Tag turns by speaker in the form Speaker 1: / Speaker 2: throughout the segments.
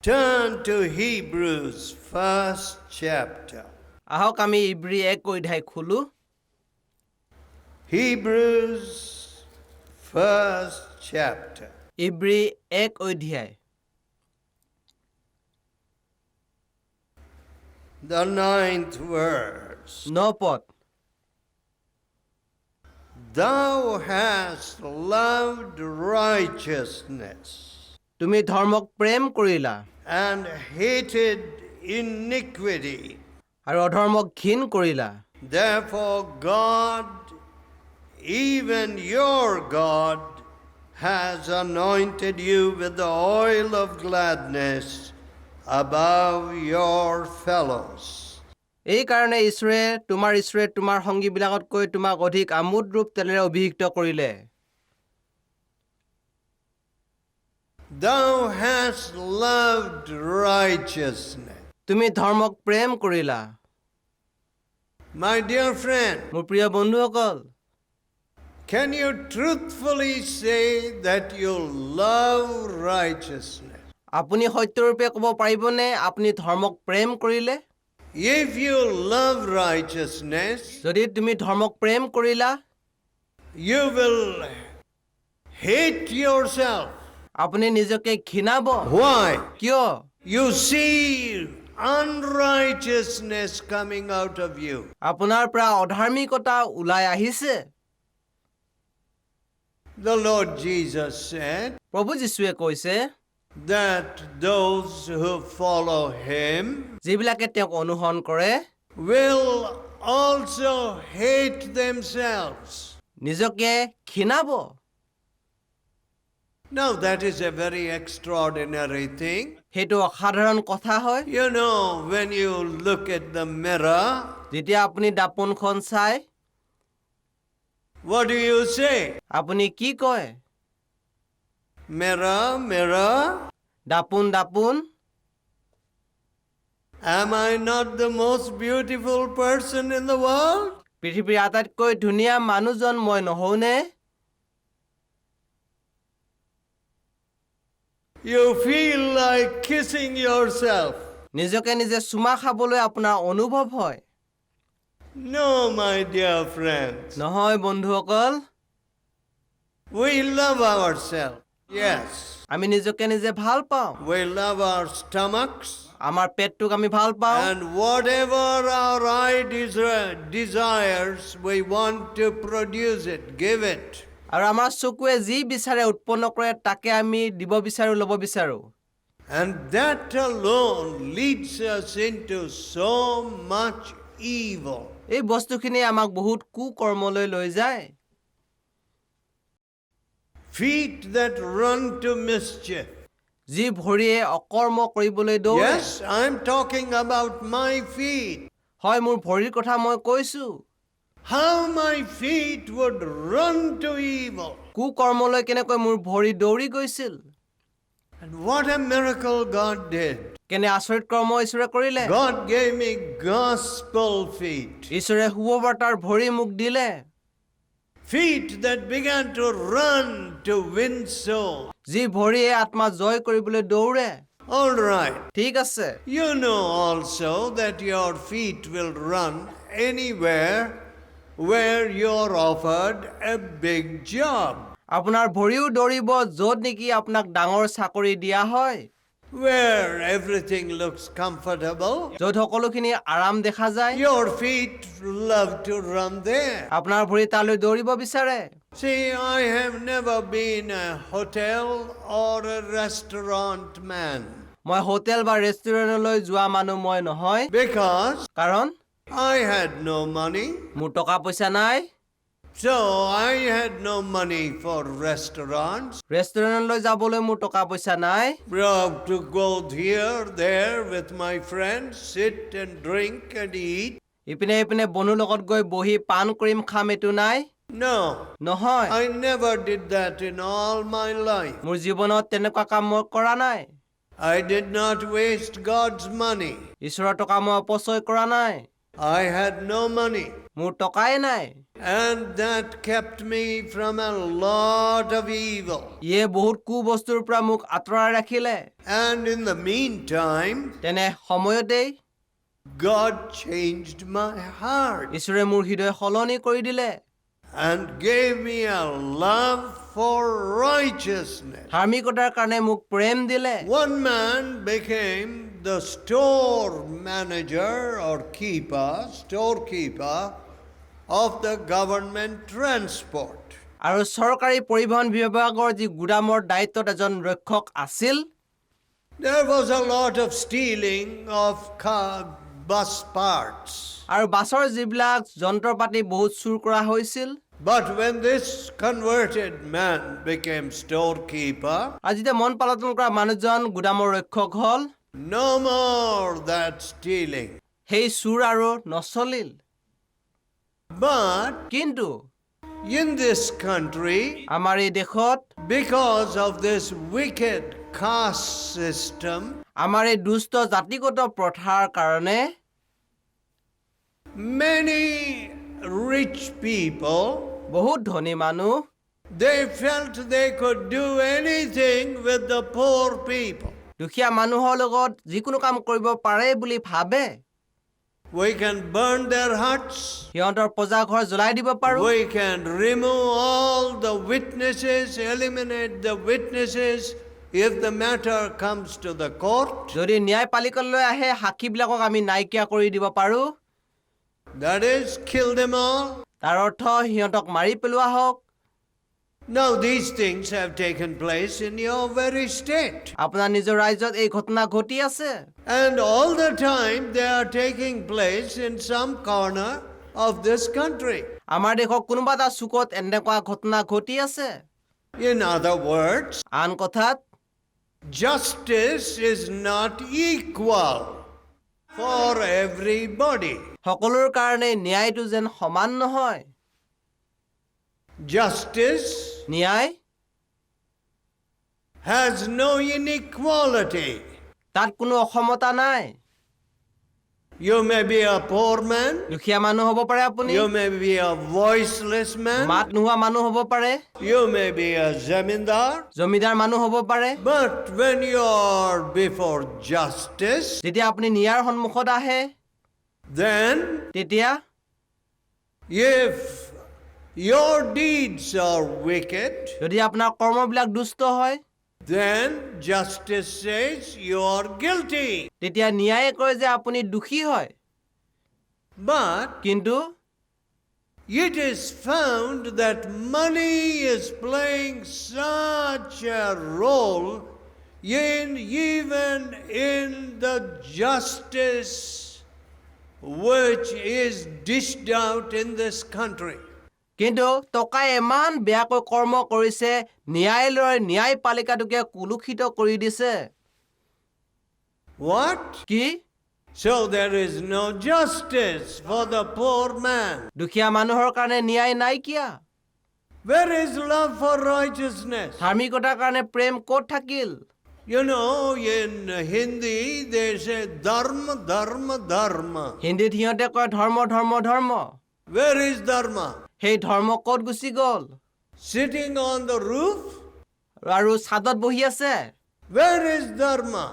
Speaker 1: Turn to Hebrews, first chapter.
Speaker 2: আহক আমি ইব্ৰী 1 অধ্যায় খুলো
Speaker 1: Hebrews, first chapter.
Speaker 2: ইব্ৰী 1 অধ্যায়
Speaker 1: The 9th verse.
Speaker 2: 9 পদ
Speaker 1: Thou hast loved righteousness
Speaker 2: তুমি ধৰ্মক প্ৰেম কৰিলা
Speaker 1: and hated iniquity.
Speaker 2: আৰু অধৰ্মক ঘিন কৰিলা
Speaker 1: Therefore God, even your God, has anointed you with the oil of gladness above your fellows.
Speaker 2: এই কাৰণে ঈশ্বৰে তোমাৰ সংগীবিলাকতকৈ তোমাক অধিক আমোদ ৰূপ তেলেৰে অভিষিক্ত কৰিলে
Speaker 1: Thou hast loved righteousness.
Speaker 2: তুমি ধৰ্মক প্ৰেম কৰিলা
Speaker 1: My dear friend,
Speaker 2: মোৰ প্ৰিয় বন্ধুসকল
Speaker 1: can you truthfully say that you love righteousness?
Speaker 2: আপুনি সত্যৰূপে ক'ব পাৰিবনে আপুনি ধৰ্মক প্ৰেম কৰিলে
Speaker 1: If you love righteousness,
Speaker 2: যদি তুমি ধৰ্মক প্ৰেম কৰিলা
Speaker 1: you will hate yourself.
Speaker 2: আপুনি নিজকে ঘৃণাব
Speaker 1: Why?
Speaker 2: কিয়
Speaker 1: You see unrighteousness coming out of you.
Speaker 2: আপোনাৰ পৰা অধাৰ্মিকতা ওলাই আহিছে
Speaker 1: The Lord Jesus said
Speaker 2: প্ৰভু যীশুৱে কৈছে
Speaker 1: that those who follow him
Speaker 2: যিবিলাকে তেওঁক অনুসৰণ কৰে
Speaker 1: will also hate themselves.
Speaker 2: নিজকে ঘৃণাব
Speaker 1: Now that is a very extraordinary thing.
Speaker 2: সেইটো অসাধাৰণ কথা হয়
Speaker 1: You know, when you look at the mirror,
Speaker 2: যেতিয়া আপুনি দাপোনখন চাই
Speaker 1: what do you say?
Speaker 2: আপুনি কি কয়
Speaker 1: Mirror, mirror,
Speaker 2: দাপোন দাপোন
Speaker 1: am I not the most beautiful person in the world?
Speaker 2: পৃথিৱীৰ আটাইতকৈ ধুনীয়া মানুহজন মই নহওঁনে
Speaker 1: You feel like kissing yourself.
Speaker 2: নিজকে নিজে চুমা খাবলৈ আপোনাৰ অনুভৱ হয়
Speaker 1: No, my dear friends.
Speaker 2: নহয় বন্ধুসকল
Speaker 1: We love ourselves. Yes.
Speaker 2: আমি নিজকে নিজে ভাল পাওঁ
Speaker 1: We love our stomachs.
Speaker 2: আমাৰ পেটটোক আমি ভাল পাওঁ
Speaker 1: And whatever our eye desires, we want to produce it, give it.
Speaker 2: আৰু আমাৰ চকুৱে যি বিচাৰে উৎপন্ন কৰে তাকে আমি দিব বিচাৰো ল'ব বিচাৰো
Speaker 1: And that alone leads us into so much evil.
Speaker 2: এই বস্তুখিনি আমাক বহুত কুকৰ্মলৈ লৈ যায়
Speaker 1: Feet that run to mischief.
Speaker 2: যি ভৰিয়ে অকৰ্ম কৰিবলৈ দৌৰে
Speaker 1: Yes, I'm talking about my feet.
Speaker 2: হয় মোৰ ভৰিৰ কথা মই কৈছো
Speaker 1: How my feet would run to evil.
Speaker 2: কুকৰ্মলৈ কেনেকৈ মোৰ ভৰি দৌৰি গৈছিল
Speaker 1: And what a miracle God did.
Speaker 2: কেনে আচৰিত কৰ্ম ঈশ্বৰে কৰিলে
Speaker 1: God gave me gospel feet.
Speaker 2: ঈশ্বৰে শুভবাৰ্তাৰ ভৰি মোক দিলে
Speaker 1: Feet that began to run to win souls.
Speaker 2: যি ভৰিয়ে আত্মা জয় কৰিবলৈ দৌৰে
Speaker 1: All right.
Speaker 2: ঠিক আছে
Speaker 1: You know also that your feet will run anywhere where you're offered a big job.
Speaker 2: আপোনাৰ ভৰিও দৌৰিব য'ত নেকি আপোনাক ডাঙৰ চাকৰি দিয়া হয়
Speaker 1: Where everything looks comfortable.
Speaker 2: য'ত সকলোখিনি আৰাম দেখা যায়
Speaker 1: Your feet love to run there.
Speaker 2: আপোনাৰ ভৰি তালৈ দৌৰিব বিচাৰে
Speaker 1: See, I have never been a hotel or a restaurant man.
Speaker 2: মই হোটেল বা ৰেষ্টুৰেণ্টলৈ যোৱা মানুহ মই নহয়
Speaker 1: Because
Speaker 2: কাৰণ
Speaker 1: I had no money.
Speaker 2: মোৰ টকা পইচা নাই
Speaker 1: So I had no money for restaurants.
Speaker 2: ৰেষ্টুৰেণ্টলৈ যাবলৈ মোৰ টকা পইচা নাই
Speaker 1: We have to go here, there with my friends, sit and drink and eat.
Speaker 2: ইপিনে বন্ধুৰ লগত গৈ বহি পাণ কৰিম খাম এইটো নাই
Speaker 1: No,
Speaker 2: নহয়
Speaker 1: I never did that in all my life.
Speaker 2: মোৰ জীৱনত তেনেকুৱা কাম মই কৰা নাই
Speaker 1: I did not waste God's money.
Speaker 2: ঈশ্বৰৰ টকা মই অপচয় কৰা নাই
Speaker 1: I had no money.
Speaker 2: মোৰ টকাই নাই।
Speaker 1: And that kept me from a lot of evil.
Speaker 2: ইয়ে বহুত কুবস্তুৰ পৰা মোক আঁতৰাই ৰাখিলে।
Speaker 1: And in the meantime,
Speaker 2: তেনে সময়তেই
Speaker 1: God changed my heart
Speaker 2: ঈশ্বৰে মোৰ হৃদয় সলনি কৰি দিলে
Speaker 1: and gave me a love for righteousness.
Speaker 2: ধাৰ্মিকতাৰ কাৰণে মোক প্ৰেম দিলে।
Speaker 1: One man became the store manager or storekeeper of the government transport.
Speaker 2: আৰু চৰকাৰী পৰিবহণ বিভাগৰ যি গুদামৰ দায়িত্বত এজন ৰক্ষক আছিল।
Speaker 1: There was a lot of stealing of bus parts.
Speaker 2: আৰু বাছৰ যিবিলাক যন্ত্ৰপাতি বহুত চুৰ কৰা হৈছিল।
Speaker 1: But when this converted man became storekeeper,
Speaker 2: আৰু যেতিয়া মন পালন কৰা মানুহজন গুদামৰ ৰক্ষক হ'ল,
Speaker 1: no more that stealing.
Speaker 2: সেই চুৰ আৰু নচলিল।
Speaker 1: But
Speaker 2: কিন্তু
Speaker 1: in this country,
Speaker 2: আমাৰ এই দেশত
Speaker 1: because of this wicked caste system,
Speaker 2: আমাৰ এই দুষ্ট জাতিগত প্ৰথাৰ কাৰণে
Speaker 1: many rich people,
Speaker 2: বহুত ধনী মানুহ
Speaker 1: they felt they could do anything with the poor people.
Speaker 2: দুখীয়া মানুহৰ লগত যিকোনো কাম কৰিব পাৰে বুলি ভাবে।
Speaker 1: We can burn their huts.
Speaker 2: সিহঁতৰ পজা ঘৰ জ্বলাই দিব পাৰো।
Speaker 1: We can remove all the witnesses, eliminate the witnesses if the matter comes to the court.
Speaker 2: যদি ন্যায়পালিকালৈ আহে সাক্ষীবিলাকক আমি নাইকিয়া কৰি দিব পাৰো।
Speaker 1: That is, kill them all.
Speaker 2: তাৰ অৰ্থ সিহঁতক মাৰি পেলোৱা হওক।
Speaker 1: Now these things have taken place in your very state.
Speaker 2: আপোনাৰ নিজৰ ৰাজ্যত এই ঘটনা ঘটি আছে।
Speaker 1: And all the time they are taking place in some corner of this country.
Speaker 2: আমাৰ দেশৰ কোনোবা এটা চুকত এনেকুৱা ঘটনা ঘটি আছে।
Speaker 1: In other words,
Speaker 2: আন কথাত
Speaker 1: justice is not equal for everybody.
Speaker 2: সকলোৰ কাৰণে ন্যায়টো যেন সমান নহয়।
Speaker 1: Justice
Speaker 2: ন্যায়
Speaker 1: has no inequality.
Speaker 2: তাত কোনো অসমতা নাই।
Speaker 1: You may be a poor man.
Speaker 2: দুখীয়া মানুহ হ'ব পাৰে আপুনি।
Speaker 1: You may be a voiceless man.
Speaker 2: মাত নোহোৱা মানুহ হ'ব পাৰে।
Speaker 1: You may be a zamindar.
Speaker 2: Zamindar মানুহ হ'ব পাৰে।
Speaker 1: But when you are before justice,
Speaker 2: যেতিয়া আপুনি ন্যায়ৰ সন্মুখত আহে,
Speaker 1: then
Speaker 2: তেতিয়া
Speaker 1: if your deeds are wicked,
Speaker 2: যদি আপোনাৰ কৰ্মবিলাক দুষ্ট হয়,
Speaker 1: then justice says you are guilty.
Speaker 2: তেতিয়া ন্যায়ে কয় যে আপুনি দোষী হয়।
Speaker 1: But
Speaker 2: কিন্তু
Speaker 1: it is found that money is playing such a role even in the justice which is dished out in this country.
Speaker 2: কিন্তু টকাই ইমান বেয়াকৈ কৰ্ম কৰিছে, ন্যায়পালিকাটোকে কুলুষিত কৰি দিছে।
Speaker 1: What?
Speaker 2: কি?
Speaker 1: So there is no justice for the poor man.
Speaker 2: দুখীয়া মানুহৰ কাৰণে ন্যায় নাইকিয়া।
Speaker 1: Where is love for righteousness?
Speaker 2: ধাৰ্মিকতাৰ কাৰণে প্ৰেম ক'ত থাকিল?
Speaker 1: You know, in Hindi they say dharma, dharma, dharma.
Speaker 2: হিন্দীত সিহঁতে কয় ধৰ্ম ধৰ্ম ধৰ্ম।
Speaker 1: Where is dharma?
Speaker 2: সেই ধৰ্ম ক'ত গুচি গ'ল?
Speaker 1: Sitting on the roof?
Speaker 2: আৰু ছাদত বহি আছে।
Speaker 1: Where is dharma?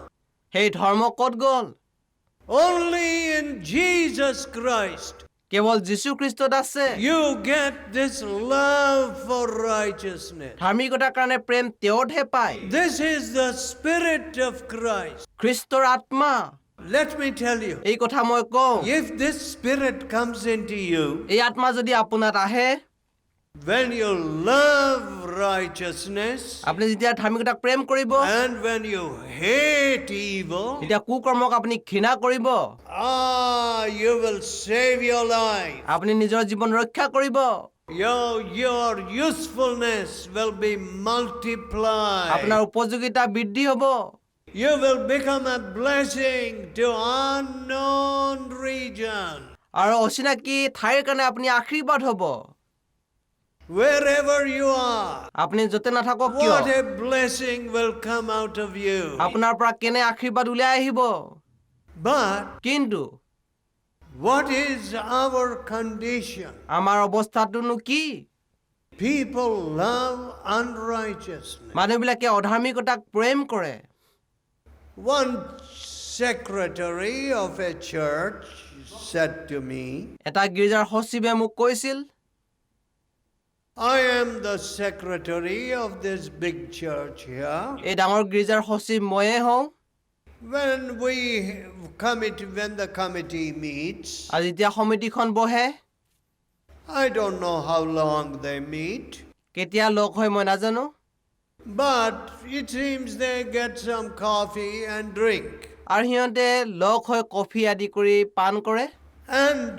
Speaker 2: সেই ধৰ্ম ক'ত গ'ল?
Speaker 1: Only in Jesus Christ.
Speaker 2: কেৱল যীশু খ্ৰীষ্টত আছে।
Speaker 1: You get this love for righteousness.
Speaker 2: ধাৰ্মিকতাৰ কাৰণে প্ৰেম তেওঁতহে পায়।
Speaker 1: This is the Spirit of Christ.
Speaker 2: খ্ৰীষ্টৰ আত্মা।
Speaker 1: Let me tell you,
Speaker 2: এই কথা মই কওঁ,
Speaker 1: if this Spirit comes into you,
Speaker 2: এই আত্মা যদি আপোনাত আহে,
Speaker 1: when you love righteousness,
Speaker 2: আপুনি যেতিয়া ধাৰ্মিকতাক প্ৰেম কৰিব,
Speaker 1: and when you hate evil,
Speaker 2: যেতিয়া কুকৰ্মক আপুনি ঘৃণা কৰিব,
Speaker 1: you will save your life.
Speaker 2: আপুনি নিজৰ জীৱন ৰক্ষা কৰিব।
Speaker 1: Your usefulness will be multiplied.
Speaker 2: আপোনাৰ উপযোগিতা বৃদ্ধি হ'ব।
Speaker 1: You will become a blessing to unknown region.
Speaker 2: আৰু অচিনাকি ঠাইৰ কাৰণে আপুনি আশীৰ্বাদ হ'ব।
Speaker 1: Wherever you are,
Speaker 2: আপুনি য'তে নাথাকক কিয়,
Speaker 1: what a blessing will come out of you.
Speaker 2: আপোনাৰ পৰা কেনে আশীৰ্বাদ ওলাই আহিব।
Speaker 1: But
Speaker 2: কিন্তু
Speaker 1: What is our condition?
Speaker 2: আমাৰ অৱস্থাটোনো কি?
Speaker 1: People love unrighteousness.
Speaker 2: মানুহবিলাকে অধাৰ্মিকতাক প্ৰেম কৰে।
Speaker 1: One secretary of a church said to me,
Speaker 2: এটা গীৰ্জাৰ সচিবে মোক কৈছিল,
Speaker 1: I am the secretary of this big church here.
Speaker 2: এই ডাঙৰ গীৰ্জাৰ সচিব ময়ে হওঁ।
Speaker 1: When the committee meets,
Speaker 2: আৰু যেতিয়া সমিতিখন বহে,
Speaker 1: I don't know how long they meet,
Speaker 2: কেতিয়া লগ হয় মই নাজানো,
Speaker 1: but it seems they get some coffee and drink.
Speaker 2: আৰু সিহঁতে লগ হৈ কফি আদি কৰি পান কৰে।
Speaker 1: And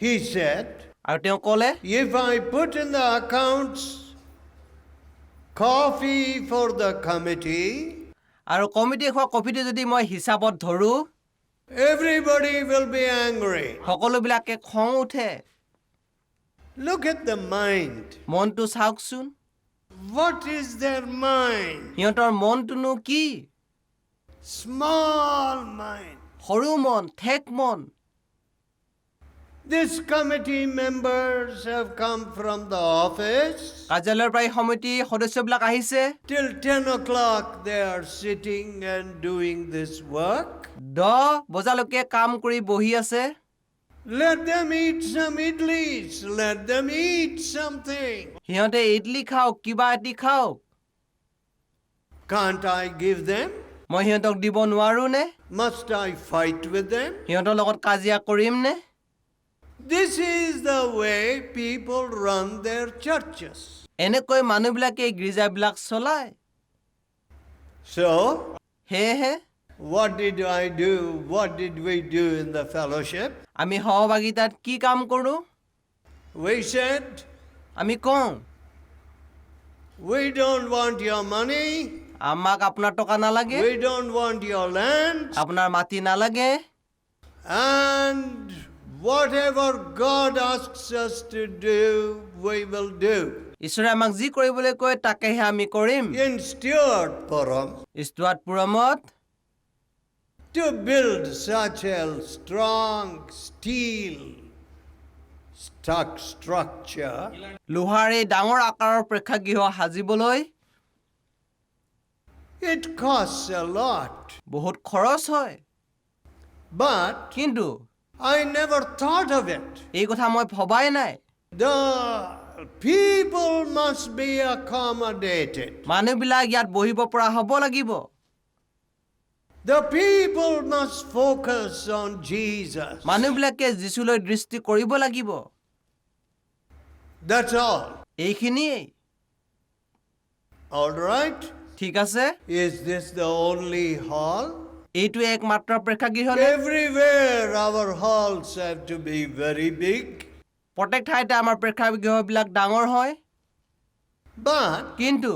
Speaker 1: he said,
Speaker 2: আৰু তেওঁ ক'লে,
Speaker 1: if I put in the accounts coffee for the committee,
Speaker 2: আৰু কমিটিয়ে খোৱা কফিটো যদি মই হিচাপত ধৰোঁ,
Speaker 1: everybody will be angry.
Speaker 2: সকলোবিলাকে খং উঠে।
Speaker 1: Look at the mind.
Speaker 2: মনটো চাওকচোন,
Speaker 1: What is their mind?
Speaker 2: সিহঁতৰ মনটোনো কি?
Speaker 1: Small mind.
Speaker 2: সৰু মন, ঠেক মন।
Speaker 1: These committee members have come from the office.
Speaker 2: কাৰ্যালয়ৰ পৰা এই সমিতিৰ সদস্যবিলাক আহিছে।
Speaker 1: Till 10 o'clock they are sitting and doing this work.
Speaker 2: 10 বজালৈকে কাম কৰি বহি আছে।
Speaker 1: Let them eat some idlis. Let them eat something.
Speaker 2: সিহঁতে ইডলি খাওক, কিবা এটি খাওক।
Speaker 1: Can't I give them?
Speaker 2: মই সিহঁতক দিব নোৱাৰো নে?
Speaker 1: Must I fight with them?
Speaker 2: সিহঁতৰ লগত কাজিয়া কৰিম নে?
Speaker 1: This is the way people run their churches.
Speaker 2: এনেকৈ মানুহবিলাকে এই গীৰ্জাবিলাক চলায়।
Speaker 1: So,
Speaker 2: সেয়েহে
Speaker 1: what did I do? What did we do in the fellowship?
Speaker 2: আমি সহভাগিতাত কি কাম কৰোঁ?
Speaker 1: We said,
Speaker 2: আমি কওঁ,
Speaker 1: we don't want your money.
Speaker 2: আমাক আপোনাৰ টকা নালাগে,
Speaker 1: We don't want your land.
Speaker 2: আপোনাৰ মাটি নালাগে,
Speaker 1: And whatever God asks us to do, we will do.
Speaker 2: ঈশ্বৰে আমাক যি কৰিবলৈ কয় তাকেহে আমি কৰিম।
Speaker 1: In Stewardpuram,
Speaker 2: ষ্টুৱাৰ্টপুৰমত
Speaker 1: to build such a strong steel structure,
Speaker 2: লোহাৰ এই ডাঙৰ আকাৰৰ প্ৰেক্ষাগৃহ সাজিবলৈ
Speaker 1: it costs a lot.
Speaker 2: বহুত খৰচ হয়।
Speaker 1: But
Speaker 2: কিন্তু
Speaker 1: I never thought of it.
Speaker 2: এই কথা মই ভবাই নাই।
Speaker 1: The people must be accommodated.
Speaker 2: মানুহবিলাক ইয়াত বহিব পৰা হ'ব লাগিব।
Speaker 1: The people must focus on Jesus.
Speaker 2: মানুহবিলাকে যীশুলৈ দৃষ্টি কৰিব লাগিব।
Speaker 1: That's all.
Speaker 2: এইখিনিয়েই।
Speaker 1: All right?
Speaker 2: ঠিক আছে?
Speaker 1: Is this the only hall?
Speaker 2: এইটো একমাত্ৰ প্ৰেক্ষাগৃহ নে?
Speaker 1: Everywhere our halls have to be very big.
Speaker 2: প্ৰত্যেক ঠাইতে আমাৰ প্ৰেক্ষাগৃহবিলাক ডাঙৰ হয়।
Speaker 1: But
Speaker 2: কিন্তু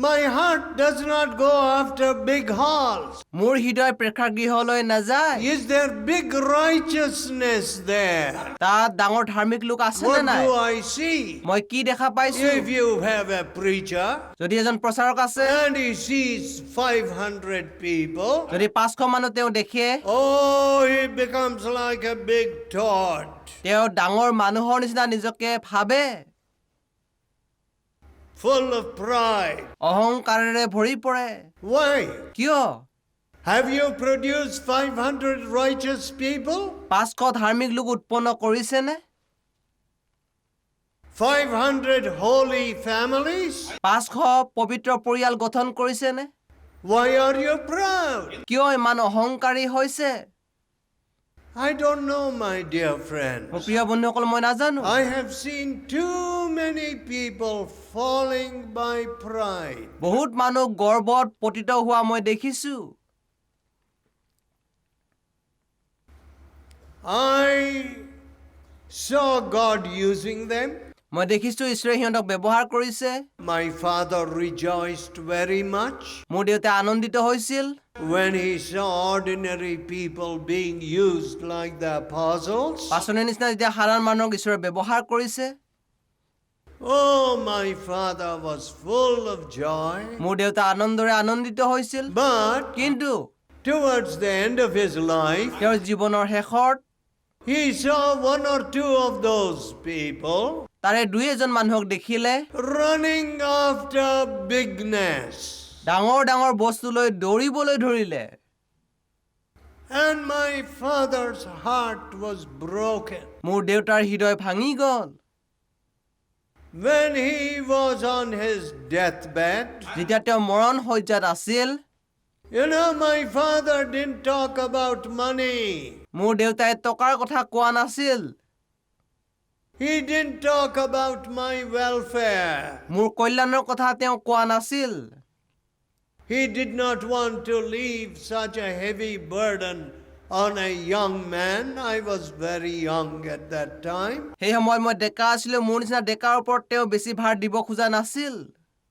Speaker 1: my heart does not go after big halls.
Speaker 2: মোৰ হৃদয় প্ৰেক্ষাগৃহলৈ নাযায়।
Speaker 1: Is there big righteousness there?
Speaker 2: তাত ডাঙৰ ধাৰ্মিক লোক আছে নে
Speaker 1: What
Speaker 2: নাই?
Speaker 1: do I see?
Speaker 2: মই কি দেখা পাইছো?
Speaker 1: If you have a preacher
Speaker 2: যদি এজন প্ৰচাৰক আছে,
Speaker 1: and he sees 500 people,
Speaker 2: যদি 500 মানুহ তেওঁ দেখে,
Speaker 1: oh, he becomes like a big Todd.
Speaker 2: তেওঁ ডাঙৰ মানুহৰ নিচিনা নিজকে ভাবে,
Speaker 1: Full of pride.
Speaker 2: অহংকাৰেৰে ভৰি পৰে।
Speaker 1: Why?
Speaker 2: কিয়?
Speaker 1: Have you produced 500 righteous people?
Speaker 2: 500 ধাৰ্মিক লোক উৎপন্ন কৰিছেনে?
Speaker 1: 500 holy families?
Speaker 2: 500 পবিত্ৰ পৰিয়াল গঠন কৰিছেনে?
Speaker 1: Why are you proud?
Speaker 2: কিয় ইমান অহংকাৰী হৈছে?
Speaker 1: I don't know, my dear friends.
Speaker 2: মোৰ প্ৰিয় বন্ধুসকল, মই নাজানো।
Speaker 1: I have seen too many people falling by pride.
Speaker 2: বহুত মানুহ গৰ্বত পতিত হোৱা মই দেখিছো।
Speaker 1: I saw God using them.
Speaker 2: মই দেখিছো ঈশ্বৰে সিহঁতক ব্যৱহাৰ কৰিছে।
Speaker 1: My father rejoiced very much
Speaker 2: মোৰ দেউতাই আনন্দিত হৈছিল
Speaker 1: when he saw ordinary people being used like the apostles.
Speaker 2: পাচনৰ নিচিনা যেতিয়া সাধাৰণ মানুহক ঈশ্বৰে ব্যৱহাৰ কৰিছে।
Speaker 1: Oh, my father was full of joy.
Speaker 2: মোৰ দেউতা আনন্দৰে আনন্দিত হৈছিল।
Speaker 1: But
Speaker 2: কিন্তু
Speaker 1: towards the end of his life,
Speaker 2: তেওঁৰ জীৱনৰ শেষত
Speaker 1: he saw one or two of those people
Speaker 2: তাৰে দুই এজন মানুহক দেখিলে
Speaker 1: running after bigness.
Speaker 2: ডাঙৰ ডাঙৰ বস্তু লৈ দৌৰিবলৈ ধৰিলে
Speaker 1: And my father's heart was broken.
Speaker 2: মোৰ দেউতাৰ হৃদয় ভাঙি গ'ল
Speaker 1: When he was on his deathbed,
Speaker 2: যেতিয়া তেওঁ মৰণ শয্যাত আছিল
Speaker 1: you know, my father didn't talk about money.
Speaker 2: মোৰ দেউতাই টকাৰ কথা কোৱা নাছিল
Speaker 1: He didn't talk about my welfare.
Speaker 2: মোৰ কল্যাণৰ কথা তেওঁ কোৱা নাছিল
Speaker 1: He did not want to leave such a heavy burden on a young man. I was very young at that time.
Speaker 2: সেই সময়ত মই ডেকা আছিলোঁ মোৰ নিচিনা ডেকাৰ ওপৰত তেওঁ বেছি ভাৰ দিব খোজা নাছিল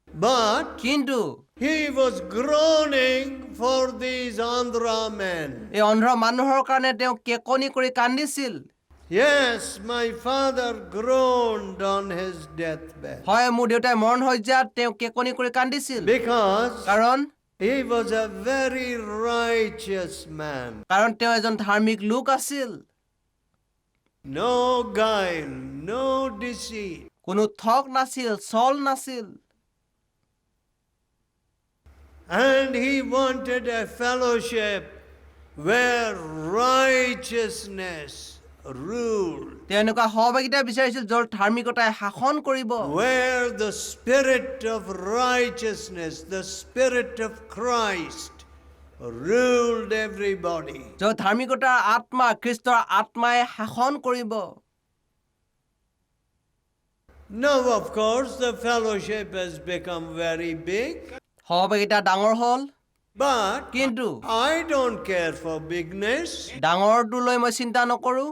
Speaker 1: But
Speaker 2: কিন্তু
Speaker 1: he was groaning for these Andhra men.
Speaker 2: এই অন্ধ্ৰ মানুহৰ কাৰণে তেওঁ কেকনি কৰি কান্দিছিল
Speaker 1: Yes, my father groaned on his deathbed
Speaker 2: হয় মোৰ দেউতাই মৰণ শয্যাত তেওঁ কেকনি কৰি কান্দিছিল
Speaker 1: because
Speaker 2: কাৰণ
Speaker 1: he was a very righteous man.
Speaker 2: তেওঁ এজন ধাৰ্মিক লোক আছিল
Speaker 1: No guile, no deceit.
Speaker 2: কোনো ঠগ নাছিল ছল নাছিল
Speaker 1: And he wanted a fellowship where righteousness ruled,
Speaker 2: তেওঁ এনেকুৱা সহভাগিতা বিচাৰিছিল য'ত ধাৰ্মিকতাই শাসন কৰিব
Speaker 1: where the spirit of righteousness, the spirit of Christ ruled everybody.
Speaker 2: য'ত ধাৰ্মিকতাৰ আত্মা খ্ৰীষ্টৰ আত্মাই শাসন কৰিব
Speaker 1: Now, of course, the fellowship has become very big,
Speaker 2: সহভাগিতা ডাঙৰ হ'ল
Speaker 1: but
Speaker 2: কিন্তু
Speaker 1: I don't care for bigness.
Speaker 2: ডাঙৰটো লৈ মই চিন্তা নকৰোঁ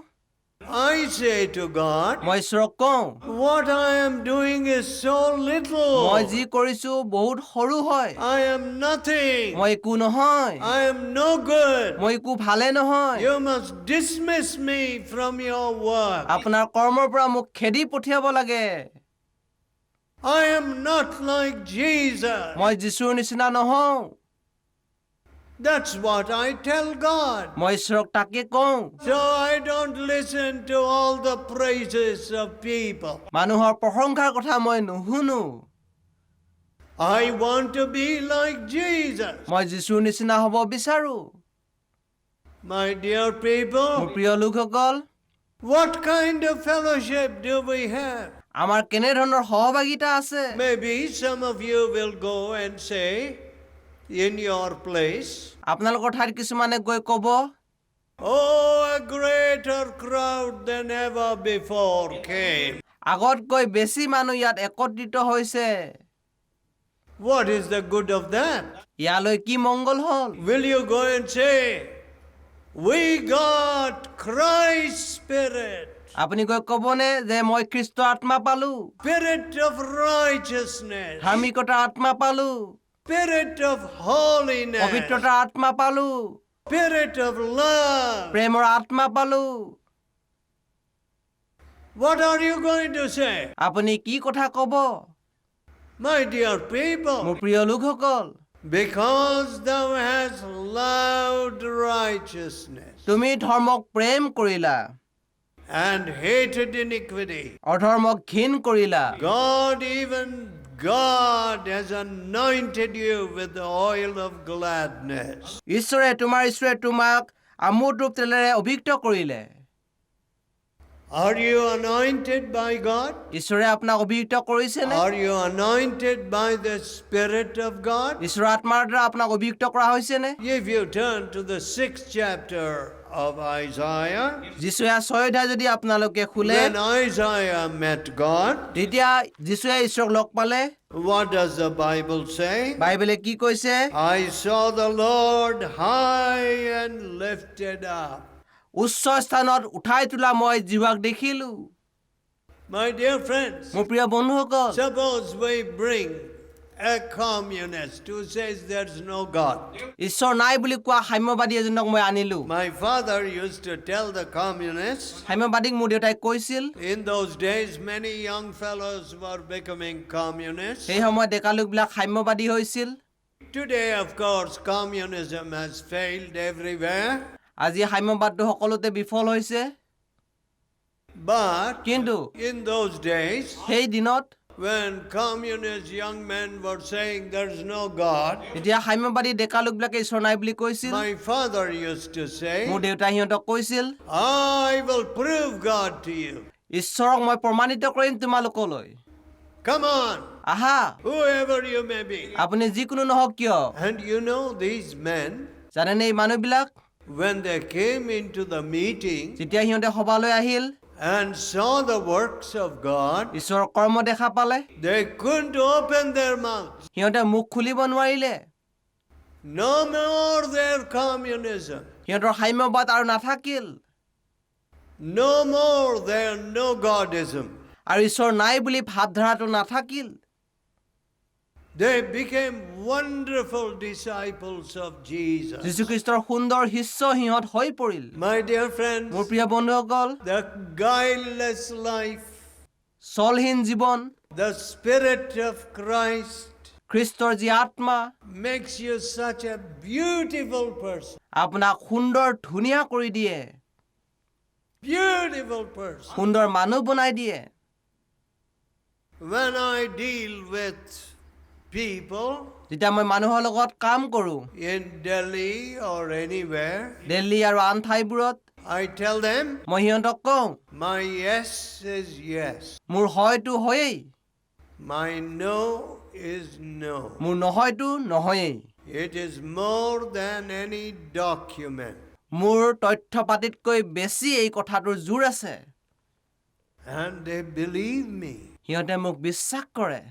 Speaker 1: I say to God,
Speaker 2: মই ঈশ্বৰক কওঁ
Speaker 1: what I am doing is so little.
Speaker 2: মই যি কৰিছোঁ বহুত সৰু হয়
Speaker 1: I am nothing.
Speaker 2: মই একো নহয়
Speaker 1: I am no good.
Speaker 2: মই একো ভালে নহয়
Speaker 1: You must dismiss me from your work.
Speaker 2: আপোনাৰ কৰ্মৰ পৰা মোক খেদি পঠিয়াব লাগে
Speaker 1: I am not like Jesus.
Speaker 2: মই যীশুৰ নিচিনা নহওঁ
Speaker 1: That's what I tell God.
Speaker 2: মই ঈশ্বৰক তাকে কওঁ
Speaker 1: So I don't listen to all the praises of people.
Speaker 2: মানুহৰ প্ৰশংসাৰ কথা মই নুশুনো
Speaker 1: I want to be like Jesus.
Speaker 2: মই যীশুৰ নিচিনা হ'ব বিচাৰো
Speaker 1: My dear people,
Speaker 2: মোৰ প্ৰিয় লোকসকল
Speaker 1: what kind of fellowship do we have?
Speaker 2: আমাৰ কেনে ধৰণৰ সহভাগিতা আছে
Speaker 1: Maybe some of you will go and say in your place,
Speaker 2: আপোনালোকৰ ঠাইত কিছুমানে গৈ ক'ব
Speaker 1: oh, a greater crowd than ever before came.
Speaker 2: আগতকৈ বেছি মানুহ ইয়াত একত্ৰিত হৈছে
Speaker 1: What is the good of that?
Speaker 2: ইয়ালৈ কি মংগল হ'ল
Speaker 1: Will you go and say, we got Christ's Spirit,
Speaker 2: আপুনি গৈ ক'বনে যে মই খ্ৰীষ্ট আত্মা পালো
Speaker 1: Spirit of righteousness,
Speaker 2: ধাৰ্মিকতাৰ আত্মা পালো
Speaker 1: Spirit of holiness,
Speaker 2: পবিত্ৰতাৰ আত্মা পালো
Speaker 1: Spirit of love?
Speaker 2: প্ৰেমৰ আত্মা পালো
Speaker 1: What are you going to say?
Speaker 2: আপুনি কি কথা ক'ব
Speaker 1: My dear people,
Speaker 2: মোৰ প্ৰিয় লোকসকল
Speaker 1: because thou hast loved righteousness
Speaker 2: তুমি ধৰ্মক প্ৰেম কৰিলা
Speaker 1: and hated iniquity,
Speaker 2: অধৰ্মক ঘিণ কৰিলা
Speaker 1: God, even God, has anointed you with the oil of gladness.
Speaker 2: ঈশ্বৰে তোমাক আমোদ ৰূপ তেলেৰে অভিষিক্ত কৰিলে
Speaker 1: Are you anointed by God?
Speaker 2: ঈশ্বৰে আপোনাক অভিষিক্ত কৰিছেনে
Speaker 1: Are you anointed by the Spirit of God?
Speaker 2: ঈশ্বৰৰ আত্মাৰ দ্বাৰা আপোনাক অভিষিক্ত কৰা হৈছেনে
Speaker 1: If you turn to the 6th chapter of Isaiah,
Speaker 2: যীশুৱে 6 অধ্যায় যদি আপোনালোকে খোলে
Speaker 1: when Isaiah met God,
Speaker 2: তেতিয়া যীশুৱে ঈশ্বৰক লগ পালে
Speaker 1: what does the Bible say?
Speaker 2: বাইবেলে কি কৈছে
Speaker 1: I saw the Lord high and lifted up.
Speaker 2: উচ্চ স্থানত উঠাই তোলা মই জীৱাক দেখিলো
Speaker 1: My dear friends,
Speaker 2: মোৰ প্ৰিয় বন্ধুসকল
Speaker 1: suppose we bring a communist who says there's no God.
Speaker 2: ঈশ্বৰ নাই বুলি কোৱা সাম্যবাদী এজনক মই আনিলো
Speaker 1: My father used to tell the communists,
Speaker 2: সাম্যবাদীক মোৰ দেউতাই কৈছিল
Speaker 1: in those days many young fellows were becoming communists.
Speaker 2: সেই সময়ত ডেকা লোকবিলাক সাম্যবাদী হৈছিল
Speaker 1: Today, of course, communism has failed everywhere,
Speaker 2: আজি সাম্যবাদটো সকলোতে বিফল হৈছে,
Speaker 1: but
Speaker 2: কিন্তু
Speaker 1: in those days,
Speaker 2: সেই দিনত
Speaker 1: when communist young men were saying there's no God,
Speaker 2: যেতিয়া সাম্যবাদী ডেকা লোকবিলাকে ঈশ্বৰ নাই বুলি কৈছিল,
Speaker 1: my father used to say,
Speaker 2: মোৰ দেউতাই সিহঁতক কৈছিল,
Speaker 1: I will prove God to you.
Speaker 2: ঈশ্বৰক মই প্ৰমাণিত কৰিম তোমালোকলৈ,
Speaker 1: Come on,
Speaker 2: আহা,
Speaker 1: whoever you may be.
Speaker 2: আপুনি যিকোনো নহওক কিয়।
Speaker 1: And you know, these men,
Speaker 2: জানেনে এই মানুহবিলাক
Speaker 1: when they came into the meeting
Speaker 2: যেতিয়া সিহঁতে সভালৈ আহিল
Speaker 1: and saw the works of God,
Speaker 2: ঈশ্বৰৰ কৰ্ম দেখা পালে,
Speaker 1: they couldn't open their mouths.
Speaker 2: সিহঁতে মুখ খুলিব নোৱাৰিলে।
Speaker 1: No more their communism.
Speaker 2: সিহঁতৰ সাম্যবাদ আৰু নাথাকিল,
Speaker 1: No more their no Godism.
Speaker 2: আৰু ঈশ্বৰ নাই বুলি ভাৱধাৰাটো নাথাকিল।
Speaker 1: They became wonderful disciples of Jesus.
Speaker 2: যীশুখ্ৰীষ্টৰ সুন্দৰ শিষ্য সিহঁত হৈ পৰিল।
Speaker 1: My dear friends,
Speaker 2: মোৰ প্ৰিয় বন্ধুসকল,
Speaker 1: the guileless life,
Speaker 2: চলহীন জীৱন,
Speaker 1: the Spirit of Christ
Speaker 2: খ্ৰীষ্টৰ যি আত্মা
Speaker 1: makes you such a beautiful person.
Speaker 2: আপোনাক সুন্দৰ ধুনীয়া কৰি দিয়ে,
Speaker 1: Beautiful person.
Speaker 2: সুন্দৰ মানুহ বনাই দিয়ে।
Speaker 1: When I deal with people
Speaker 2: যেতিয়া মই মানুহৰ লগত কাম কৰোঁ,
Speaker 1: in Delhi or anywhere,
Speaker 2: Delhi আৰু আন ঠাইবোৰত,
Speaker 1: I tell them,
Speaker 2: মই সিহঁতক কওঁ,
Speaker 1: my yes is yes.
Speaker 2: মোৰ হয়তো হয়েই,
Speaker 1: My no is no.
Speaker 2: মোৰ নহয়তো নহয়েই।
Speaker 1: It is more than any document.
Speaker 2: মোৰ তথ্য পাতিতকৈ বেছি এই কথাটোৰ জোৰ আছে।
Speaker 1: And they believe me.
Speaker 2: সিহঁতে মোক বিশ্বাস কৰে,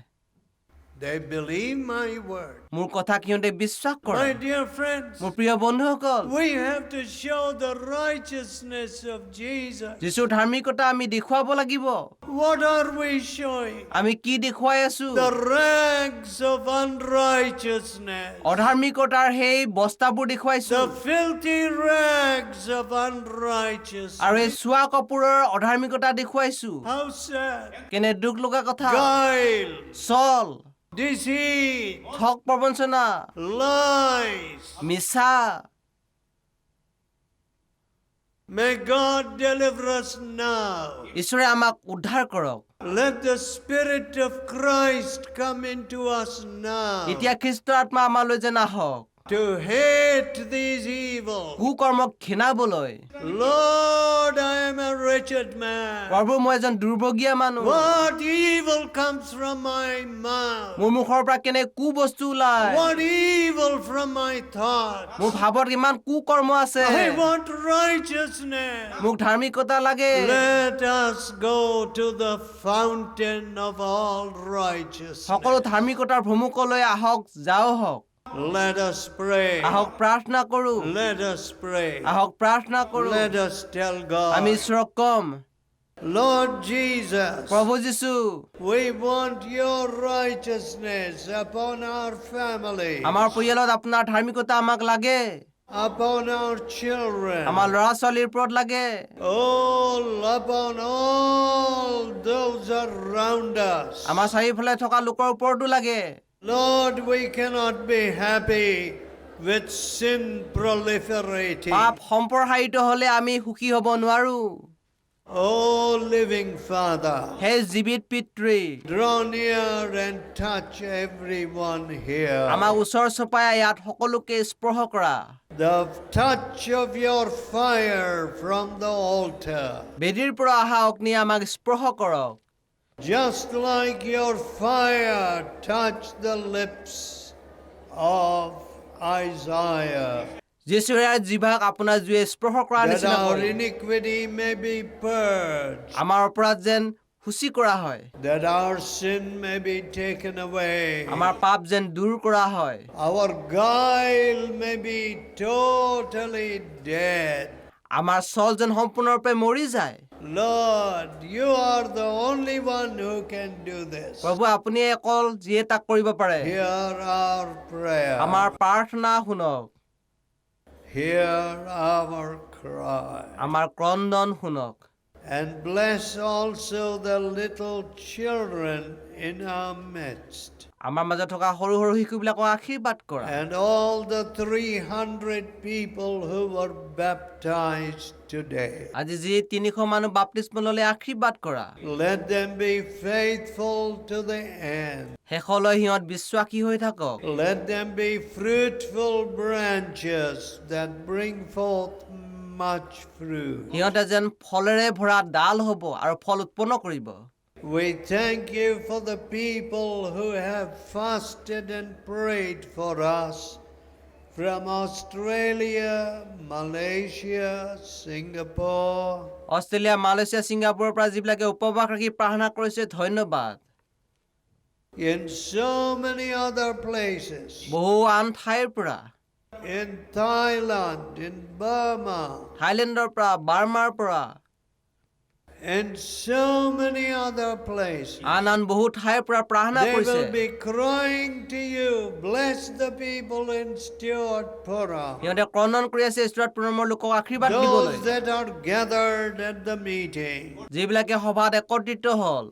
Speaker 1: They believe my word.
Speaker 2: মোৰ কথা সিহঁতে বিশ্বাস কৰে।
Speaker 1: My dear friends,
Speaker 2: মোৰ প্ৰিয় বন্ধুসকল,
Speaker 1: we have to show the righteousness of Jesus.
Speaker 2: যীশুৰ ধাৰ্মিকতা আমি দেখুৱাব লাগিব।
Speaker 1: What are we showing?
Speaker 2: আমি কি দেখুৱাই আছো?
Speaker 1: The rags of unrighteousness.
Speaker 2: অধাৰ্মিকতাৰ সেই বস্তাবোৰ দেখুৱাইছো,
Speaker 1: The filthy rags of
Speaker 2: আৰু
Speaker 1: unrighteousness.
Speaker 2: এই চুৱা কাপোৰৰ অধাৰ্মিকতা দেখুৱাইছো।
Speaker 1: How sad.
Speaker 2: কেনে দুখ লগা কথা।
Speaker 1: Guile,
Speaker 2: চল,
Speaker 1: deceit,
Speaker 2: ঠগ প্ৰবঞ্চনা,
Speaker 1: lies.
Speaker 2: মিছা।
Speaker 1: May God deliver us now.
Speaker 2: ঈশ্বৰে আমাক উদ্ধাৰ কৰক।
Speaker 1: Let the Spirit of Christ come into us now
Speaker 2: এতিয়া খ্ৰীষ্টৰ আত্মা আমালৈ যেন আহক,
Speaker 1: to hate these evils.
Speaker 2: কুকৰ্মক ঘৃণাবলৈ।
Speaker 1: Lord, I am a wretched man.
Speaker 2: প্ৰভু, মই এজন দুৰ্ভগীয়া মানুহ।
Speaker 1: What evil comes from my mouth?
Speaker 2: মোৰ মুখৰ পৰা কেনে কুবস্তু ওলায়,
Speaker 1: What evil from my thoughts?
Speaker 2: মোৰ ভাৱত কিমান কুকৰ্ম আছে।
Speaker 1: I want righteousness.
Speaker 2: মোক ধাৰ্মিকতা লাগে।
Speaker 1: Let us go to the fountain of all righteousness.
Speaker 2: সকলো ধাৰ্মিকতাৰ ভ্ৰমুকলৈ আহক, যাওক।
Speaker 1: Let us pray.
Speaker 2: আহক প্ৰাৰ্থনা কৰো,
Speaker 1: Let us pray.
Speaker 2: আহক প্ৰাৰ্থনা কৰো।
Speaker 1: Let us tell
Speaker 2: আমি
Speaker 1: God,
Speaker 2: ঈশ্বৰক কম,
Speaker 1: Lord Jesus,
Speaker 2: প্ৰভু যীশু,
Speaker 1: we want your righteousness upon our family,
Speaker 2: আমাৰ পৰিয়ালত আপোনাৰ ধাৰ্মিকতা আমাক লাগে,
Speaker 1: upon our children,
Speaker 2: আমাৰ ল'ৰা ছোৱালীৰ ওপৰত লাগে,
Speaker 1: upon all those around us.
Speaker 2: আমাৰ চাৰিওফালে থকা লোকৰ ওপৰতো লাগে।
Speaker 1: Lord, we cannot be happy with sin proliferating.
Speaker 2: পাপ সম্প্ৰসাৰিত হলে আমি সুখী হ'ব নোৱাৰো।
Speaker 1: Oh, living Father,
Speaker 2: হে জীৱিত পিতৃ,
Speaker 1: draw near and touch everyone here.
Speaker 2: আমাক ওচৰ চপাই ইয়াত সকলোকে স্পৰ্শ কৰা।
Speaker 1: The touch of your fire from the altar,
Speaker 2: বেদীৰ পৰা অহা অগ্নি আমাক স্পৰ্শ কৰক।
Speaker 1: just like your fire touched the lips of Isaiah,
Speaker 2: যীশুৰে জিভাক আপোনাৰ জুয়ে স্পৰ্শ কৰা
Speaker 1: that
Speaker 2: নিচিনা
Speaker 1: our
Speaker 2: কৰি
Speaker 1: iniquity may be purged,
Speaker 2: আমাৰ অপৰাধ যেন সূচী কৰা হয়,
Speaker 1: that our sin may be taken away,
Speaker 2: আমাৰ পাপ যেন দূৰ কৰা হয়,
Speaker 1: our guile may be totally dead.
Speaker 2: আমাৰ চল যেন সম্পূৰ্ণৰূপে মৰি যায়।
Speaker 1: Lord, you are the only one who can do this.
Speaker 2: প্ৰভু, আপুনি অকল যিয়ে তাক কৰিব পাৰে।
Speaker 1: Hear our prayer.
Speaker 2: আমাৰ প্ৰাৰ্থনা শুনক,
Speaker 1: Hear our cry.
Speaker 2: আমাৰ ক্ৰন্দন শুনক,
Speaker 1: And bless also the little children in our midst.
Speaker 2: আমাৰ মাজত থকা সৰু সৰু শিশুবিলাকক আশীৰ্বাদ কৰা
Speaker 1: and all the 300 people who were baptized today.
Speaker 2: আজি যি 300 মানুহ বাপ্তিস্ম ল'লে আশীৰ্বাদ কৰা
Speaker 1: Let them be faithful to the end.
Speaker 2: শেষলৈ সিহঁত বিশ্বাসী হৈ থাকক
Speaker 1: Let them be fruitful branches that bring forth much fruit.
Speaker 2: সিহঁতে যেন ফলেৰে ভৰা ডাল হ'ব আৰু ফল উৎপন্ন কৰিব
Speaker 1: We thank you for the people who have fasted and prayed for us from Australia, Malaysia, Singapore.
Speaker 2: Australia Malaysia ছিংগাপুৰৰ পৰা যিবিলাকে উপবাস ৰাখি প্ৰাৰ্থনা কৰিছে ধন্যবাদ
Speaker 1: In so many other places,
Speaker 2: বহু আন ঠাইৰ পৰা
Speaker 1: in Thailand, in Burma,
Speaker 2: থাইলেণ্ডৰ পৰা বাৰ্মাৰ পৰা
Speaker 1: and so many other places.
Speaker 2: আন বহু ঠাইৰ পৰা প্ৰাৰ্থনা
Speaker 1: They
Speaker 2: কৰিছে
Speaker 1: will be crying to you, bless the people in Stuartpura,
Speaker 2: সিহঁতে ক্ৰন্দন কৰি আছে ষ্টুৱাৰ্টপুৰৰ লোকক আশীৰ্বাদ দিবলৈ
Speaker 1: those that are gathered at the meeting,
Speaker 2: যিবিলাকে সভাত একত্ৰিত হ'ল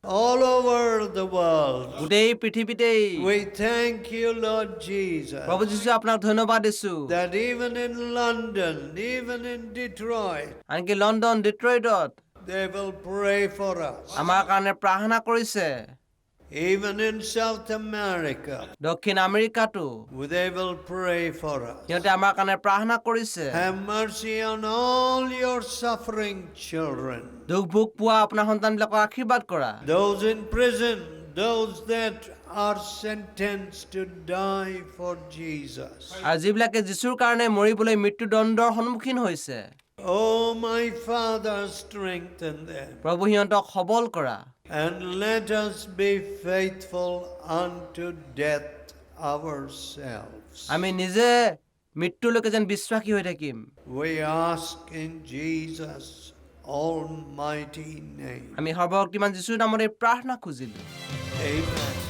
Speaker 1: all over the world.
Speaker 2: গোটেই পৃথিৱীতেই
Speaker 1: We thank you, Lord Jesus,
Speaker 2: প্ৰভু যীশু আপোনাক ধন্যবাদ দিছো
Speaker 1: that even in London, even in Detroit,
Speaker 2: আনকি London ডিট্ৰইটত
Speaker 1: they will pray for us.
Speaker 2: আমাৰ কাৰণে প্ৰাৰ্থনা কৰিছে
Speaker 1: Even in South America,
Speaker 2: দক্ষিণ আমেৰিকাতো
Speaker 1: they will pray for us.
Speaker 2: সিহঁতে আমাৰ কাৰণে প্ৰাৰ্থনা কৰিছে
Speaker 1: Have mercy on all your suffering children,
Speaker 2: দুখ ভোগ পোৱা আপোনাৰ সন্তানবিলাকক আশীৰ্বাদ কৰা
Speaker 1: those in prison, those that are sentenced to die for Jesus.
Speaker 2: আৰু যিবিলাকে যীশুৰ কাৰণে মৰিবলৈ মৃত্যুদণ্ডৰ সন্মুখীন হৈছে
Speaker 1: Oh, my Father, strengthen them,
Speaker 2: প্ৰভু সিহঁতক সবল কৰা
Speaker 1: and let us be faithful unto death ourselves.
Speaker 2: আমি নিজে মৃত্যুলৈকে যেন বিশ্বাসী হৈ থাকিম
Speaker 1: We ask in Jesus' almighty name.
Speaker 2: আমি সৰ্বশক্তিমান যীশুৰ নামত এই প্ৰাৰ্থনা খুজিলো
Speaker 1: Amen.